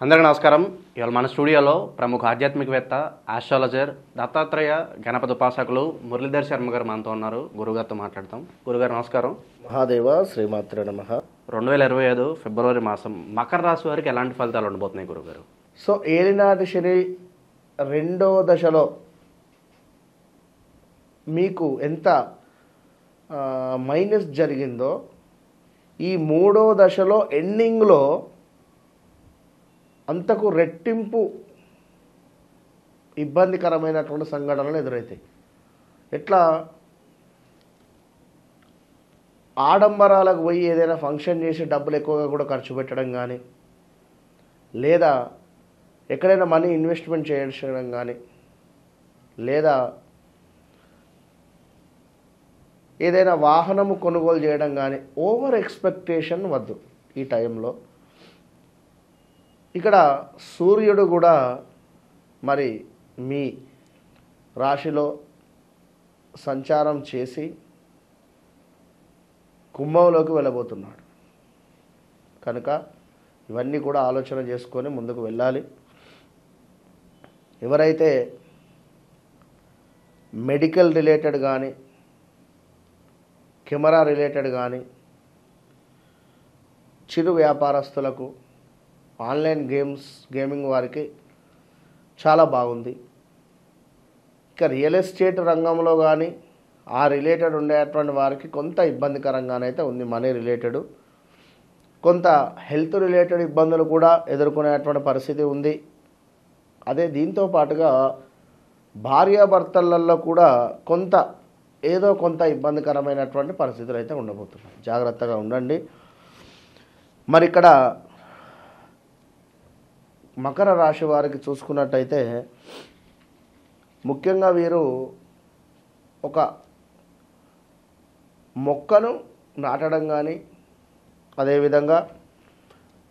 అందరికీ నమస్కారం. ఇవాళ మన స్టూడియోలో ప్రముఖ ఆధ్యాత్మికవేత్త, ఆస్ట్రాలజర్, దత్తాత్రేయ గణపతి ఉపాసకులు మురళీధర్ శర్మ గారు మనతో ఉన్నారు. గురుగారితో మాట్లాడతాం. గురుగారు నమస్కారం. మహాదేవ శ్రీమాత్రే నమః. 2025 ఫిబ్రవరి మాసం మకర రాశి వారికి ఎలాంటి ఫలితాలు ఉండబోతున్నాయి గురుగారు? సో ఏలినాటి శని రెండో దశలో మీకు ఎంత మైనస్ జరిగిందో ఈ మూడో దశలో ఎండింగ్లో అంతకు రెట్టింపు ఇబ్బందికరమైనటువంటి సంఘటనలు ఎదురవుతాయి. ఎట్లా ఆడంబరాలకు పోయి ఏదైనా ఫంక్షన్ చేసి డబ్బులు ఎక్కువగా కూడా ఖర్చు పెట్టడం కానీ, లేదా ఎక్కడైనా మనీ ఇన్వెస్ట్మెంట్ చేయడం కానీ, లేదా ఏదైనా వాహనము కొనుగోలు చేయడం కానీ ఓవర్ ఎక్స్పెక్టేషన్ వద్దు. ఈ టైంలో ఇక్కడ సూర్యుడు కూడా మరి మీ రాశిలో సంచారం చేసి కుంభంలోకి వెళ్ళబోతున్నాడు కనుక ఇవన్నీ కూడా ఆలోచన చేసుకొని ముందుకు వెళ్ళాలి. ఎవరైతే మెడికల్ రిలేటెడ్ కానీ, కెమెరా రిలేటెడ్ కానీ, చిరు వ్యాపారస్తులకు, ఆన్లైన్ గేమింగ్ వారికి చాలా బాగుంది. ఇక రియల్ ఎస్టేట్ రంగంలో కానీ ఆ రిలేటెడ్ ఉండేటువంటి వారికి కొంత ఇబ్బందికరంగానైతే ఉంది. మనీ రిలేటెడ్, కొంత హెల్త్ రిలేటెడ్ ఇబ్బందులు కూడా ఎదుర్కొనేటువంటి పరిస్థితి ఉంది. అదే దీంతో పాటుగా భార్యాభర్తలలో కూడా ఏదో కొంత ఇబ్బందికరమైనటువంటి పరిస్థితులు అయితే ఉండబోతున్నాయి. జాగ్రత్తగా ఉండండి. మరి ఇక్కడ మకర రాశి వారికి చూసుకున్నట్టయితే ముఖ్యంగా వీరు ఒక మొక్కను నాటడం కానీ, అదేవిధంగా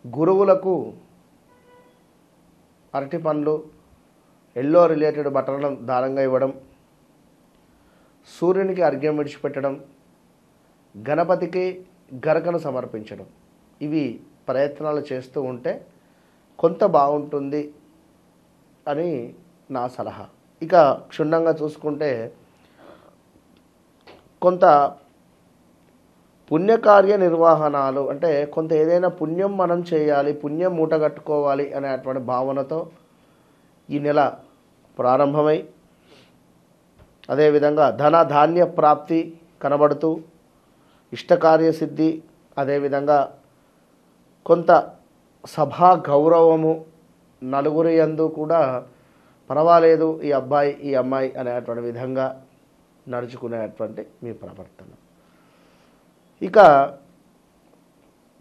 గురువులకు అరటి పండ్లు, ఎల్లో రిలేటెడ్ బట్టలను దానంగా ఇవ్వడం, సూర్యునికి అర్ఘ్యం విడిచిపెట్టడం, గణపతికి గరకను సమర్పించడం, ఇవి ప్రయత్నాలు చేస్తూ ఉంటే కొంత బాగుంటుంది అని నా సలహా. ఇక క్షుణ్ణంగా చూసుకుంటే కొంత పుణ్యకార్య నిర్వహణాలు, అంటే కొంత ఏదైనా పుణ్యం మనం చేయాలి, పుణ్యం మూటగట్టుకోవాలి అనేటువంటి భావనతో ఈ నెల ప్రారంభమై, అదేవిధంగా ధన ధాన్య ప్రాప్తి కనబడుతూ ఇష్టకార్యసిద్ధి, అదేవిధంగా కొంత సభా గౌరవము, నలుగురి యందు కూడా పర్వాలేదు ఈ అబ్బాయి ఈ అమ్మాయి అనేటువంటి విధంగా నడుచుకునేటువంటి మీ ప్రవర్తన. ఇక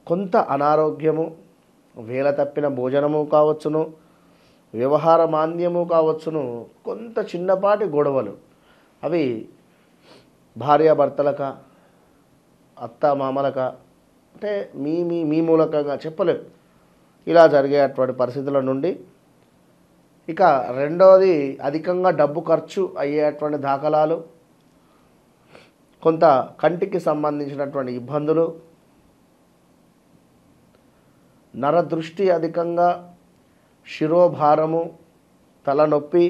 కొంత అనారోగ్యము, వేల తప్పిన భోజనము కావచ్చును, వ్యవహార మాంద్యము కావచ్చును, కొంత చిన్నపాటి గొడవలు, అవి భార్యాభర్తలక, అత్త మామలక, అంటే మీ మూలకంగా చెప్పలేము, ఇలా జరిగేటువంటి పరిస్థితుల నుండి. ఇక రెండవది అధికంగా డబ్బు ఖర్చు అయ్యేటువంటి దాఖలాలు, కొంత కంటికి సంబంధించినటువంటి ఇబ్బందులు, నరదృష్టి అధికంగా, శిరోభారము, తలనొప్పి,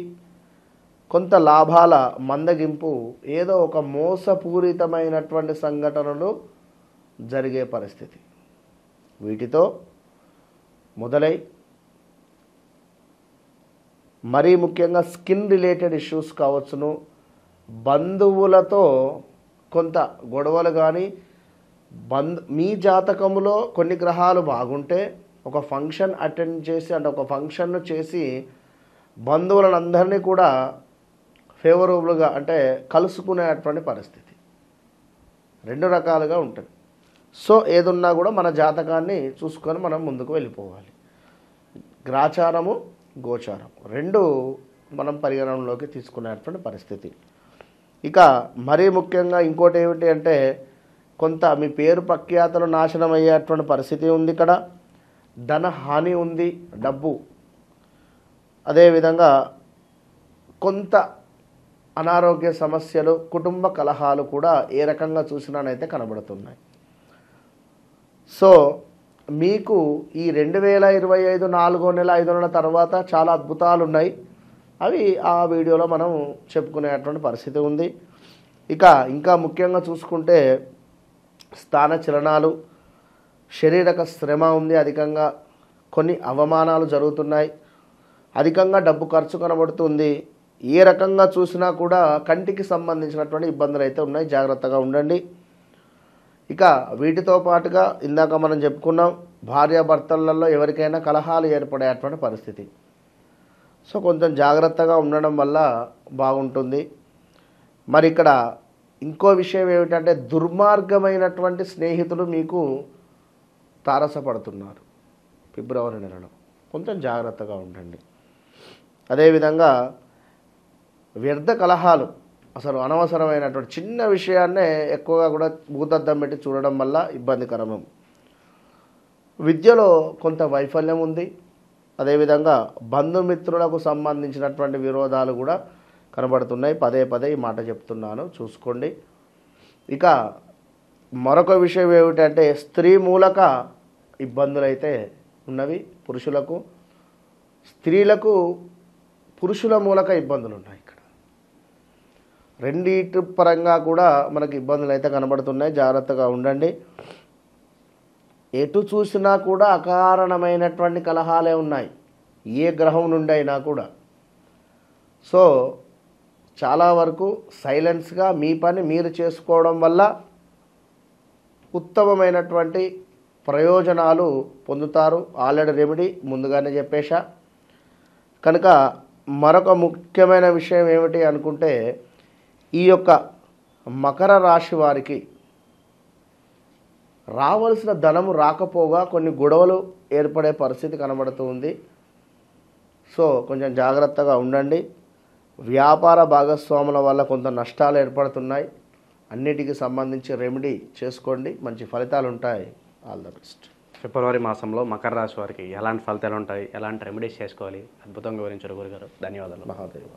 కొంత లాభాల మందగింపు, ఏదో ఒక మోసపూరితమైనటువంటి సంఘటనలు జరిగే పరిస్థితి. వీటితో మొదలై మరీ ముఖ్యంగా స్కిన్ రిలేటెడ్ ఇష్యూస్ కావచ్చును, బంధువులతో కొంత గొడవలు కానీ, మీ జాతకంలో కొన్ని గ్రహాలు బాగుంటే ఒక ఫంక్షన్ అటెండ్ చేసి, అంటే ఒక ఫంక్షన్ను చేసి బంధువులను అందరినీ కూడా ఫేవరబుల్గా అంటే కలుసుకునేటువంటి పరిస్థితి రెండు రకాలుగా ఉంటుంది. సో ఏదున్నా కూడా మన జాతకాన్ని చూసుకొని మనం ముందుకు వెళ్ళిపోవాలి. గ్రాచారము, గోచారం రెండు మనం పరిగణనలోకి తీసుకునేటువంటి పరిస్థితి. ఇక మరీ ముఖ్యంగా ఇంకోటి ఏమిటి అంటే కొంత మీ పేరు ప్రఖ్యాతలు నాశనం అయ్యేటువంటి పరిస్థితి ఉంది. ఇక్కడ ధన హాని ఉంది, డబ్బు, అదేవిధంగా కొంత అనారోగ్య సమస్యలు, కుటుంబ కలహాలు కూడా ఏ రకంగా చూసినానైతే కనబడుతున్నాయి. సో మీకు ఈ 2025 4వ నెల 5వ నెల తర్వాత చాలా అద్భుతాలు ఉన్నాయి. అవి ఆ వీడియోలో మనం చెప్పుకునేటువంటి పరిస్థితి ఉంది. ఇంకా ముఖ్యంగా చూసుకుంటే స్థాన చలనాలు, శారీరక శ్రమ ఉంది, అధికంగా కొన్ని అవమానాలు జరుగుతున్నాయి, అధికంగా డబ్బు ఖర్చు కనబడుతుంది. ఏ రకంగా చూసినా కూడా కంటికి సంబంధించినటువంటి ఇబ్బందులు అయితే ఉన్నాయి, జాగ్రత్తగా ఉండండి. వీటితో పాటుగా ఇందాక మనం చెప్పుకున్నాం, భార్యాభర్తలలో ఎవరికైనా కలహాలు ఏర్పడేటువంటి పరిస్థితి. సో కొంచెం జాగ్రత్తగా ఉండడం వల్ల బాగుంటుంది. మరి ఇక్కడ ఇంకో విషయం ఏమిటంటే దుర్మార్గమైనటువంటి స్నేహితులు మీకు తారసపడుతున్నారు ఫిబ్రవరి నెలలో, కొంచెం జాగ్రత్తగా ఉండండి. అదేవిధంగా వ్యర్థ కలహాలు, అసలు అనవసరమైనటువంటి చిన్న విషయాన్నే ఎక్కువగా కూడా భూతద్దం పెట్టి చూడడం వల్ల ఇబ్బందికరము. విద్యలో కొంత వైఫల్యం ఉంది. అదేవిధంగా బంధుమిత్రులకు సంబంధించినటువంటి విరోధాలు కూడా కనబడుతున్నాయి. పదే ఈ మాట చెప్తున్నాను, చూసుకోండి. మరొక విషయం ఏమిటంటే స్త్రీ మూలక ఇబ్బందులు అయితే ఉన్నవి పురుషులకు. స్త్రీలకు పురుషుల మూలక ఇబ్బందులు ఉన్నాయి. ఇక్కడ రెండిటి పరంగా కూడా మనకి ఇబ్బందులు అయితే కనబడుతున్నాయి, జాగ్రత్తగా ఉండండి. ఎటు చూసినా కూడా అకారణమైనటువంటి కలహాలే ఉన్నాయి, ఏ గ్రహం నుండి అయినా కూడా. సో చాలా వరకు సైలెన్స్గా మీ పని మీరు చేసుకోవడం వల్ల ఉత్తమమైనటువంటి ప్రయోజనాలు పొందుతారు. ఆల్రెడీ రెమెడీ ముందుగానే చెప్పేశా. కనుక మరొక ముఖ్యమైన విషయం ఏమిటి అనుకుంటే ఈ యొక్క మకర రాశి వారికి రావాల్సిన ధనము రాకపోగా కొన్ని గొడవలు ఏర్పడే పరిస్థితి కనబడుతూ ఉంది. సో కొంచెం జాగ్రత్తగా ఉండండి. వ్యాపార భాగస్వాముల వల్ల కొంత నష్టాలు ఏర్పడుతున్నాయి. అన్నిటికీ సంబంధించి రెమెడీ చేసుకోండి, మంచి ఫలితాలు ఉంటాయి. All the best. ఫిబ్రవరి మాసంలో మకర రాశి వారికి ఎలాంటి ఫలితాలు ఉంటాయి, ఎలాంటి రెమెడీస్ చేసుకోవాలి, అద్భుతంగా వివరించారు గురుగారు. ధన్యవాదాలు. మహాదేవ.